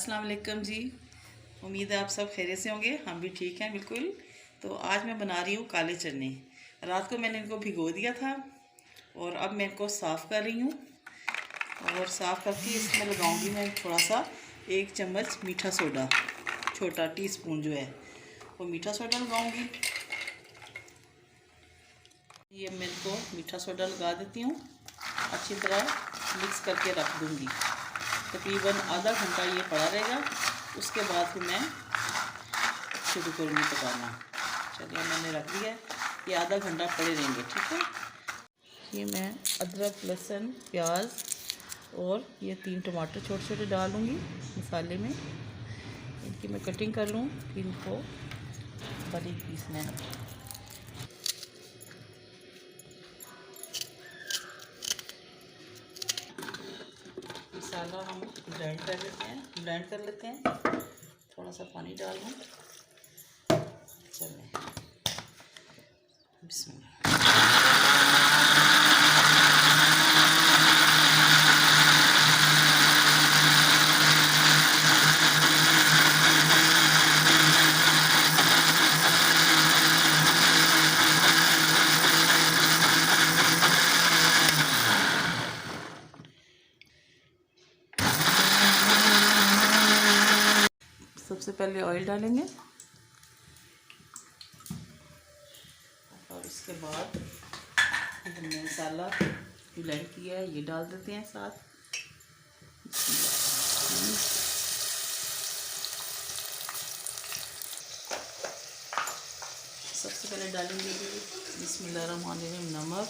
अस्सलाम वालेकुम जी। उम्मीद है आप सब खैरियत से होंगे। हम भी ठीक हैं बिल्कुल। तो आज मैं बना रही हूँ काले चने। रात को मैंने इनको भिगो दिया था और अब मैं इनको साफ़ कर रही हूँ और साफ़ करके इसमें लगाऊंगी मैं थोड़ा सा 1 चम्मच मीठा सोडा, छोटा टीस्पून जो है वो मीठा सोडा लगाऊंगी। ये मैं इनको मीठा सोडा लगा देती हूँ, अच्छी तरह मिक्स करके रख दूँगी। तकरीबन आधा घंटा ये पड़ा रहेगा, उसके बाद फिर मैं शुरू करूँगी पकाना। चलिए मैंने रख दिया, ये आधा घंटा पड़े रहेंगे, ठीक है। ये मैं अदरक, लहसुन, प्याज और ये 3 टमाटर छोटे छोटे डालूँगी मसाले में। इनकी मैं कटिंग कर लूँ, फिर इनको बारीक पीसना है। मसाला हम ब्लेंड कर लेते हैं। थोड़ा सा पानी डाल दूँ। चलिए बिस्मिल्लाह। सबसे पहले ऑयल डालेंगे और इसके बाद हमने मसाला ब्लेंड किया है ये डाल देते हैं साथ। सबसे पहले डालेंगे बिस्मिल्लाहिर्रहमानिर्रहीम नमक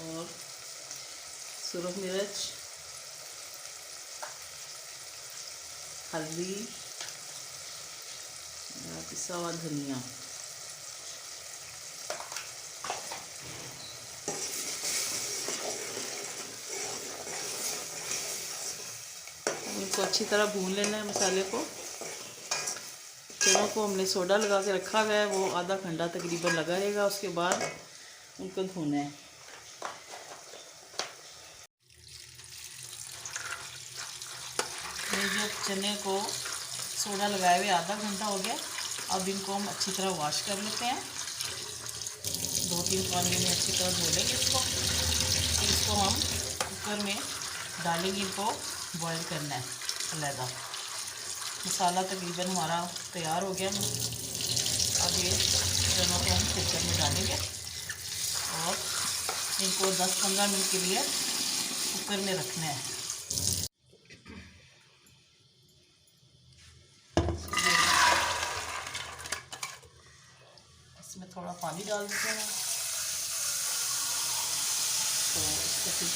और सुरख मिर्च, हल्दी, पिसा हुआ धनिया। इनको अच्छी तरह भून लेना है मसाले को। चनों को हमने सोडा लगा के रखा हुआ है, वो आधा घंटा तकरीबन लगा रहेगा, उसके बाद उनको धोना है। ये जो चने को सोडा लगाए हुए आधा घंटा हो गया, अब इनको हम अच्छी तरह वॉश कर लेते हैं। 2-3 पानी में अच्छी तरह धो लेंगे इसको। फिर इसको हम कुकर में डालेंगे, इनको बॉईल करना है अलहदा। मसाला तकरीबन हमारा तैयार हो गया। अब ये चनों को हम कुकर में डालेंगे और इनको 10-15 मिनट के लिए कुकर में रखना है। इसमें थोड़ा पानी डाल देते हैं तो इसको फिर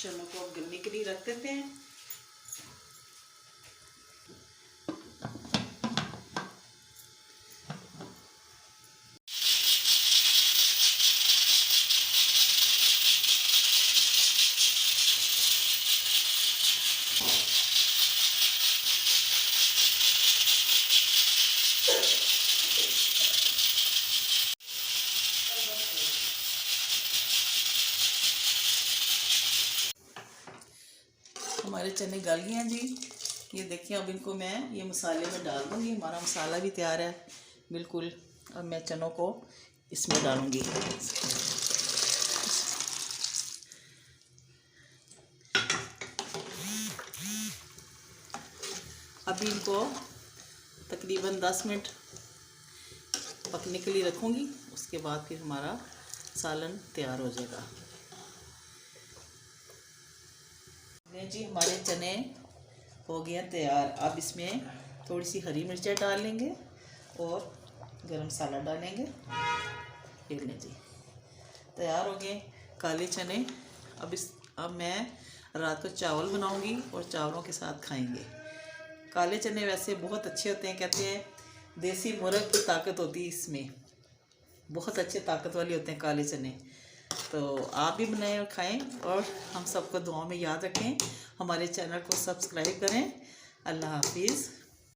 चनों को अब गलने के लिए रख देते हैं। हमारे चने गल गए हैं जी, ये देखिए। अब इनको मैं ये मसाले में डाल दूँगी। हमारा मसाला भी तैयार है बिल्कुल। अब मैं चनों को इसमें डालूँगी। अभी इनको तकरीबन 10 मिनट पकने के लिए रखूँगी, उसके बाद फिर हमारा सालन तैयार हो जाएगा। जी हमारे चने हो गए तैयार। अब इसमें थोड़ी सी हरी मिर्चें डाल लेंगे और गरम मसाला डालेंगे। फिर लें जी, तैयार हो गए काले चने। अब मैं रात को चावल बनाऊंगी और चावलों के साथ खाएंगे। काले चने वैसे बहुत अच्छे होते हैं, कहते हैं देसी मुर्ग की ताकत होती है इसमें, बहुत अच्छे ताकत वाले होते हैं काले चने। तो आप भी बनाएं और खाएं और हम सबको दुआ में याद रखें। हमारे चैनल को सब्सक्राइब करें अल्लाह हाफिज़।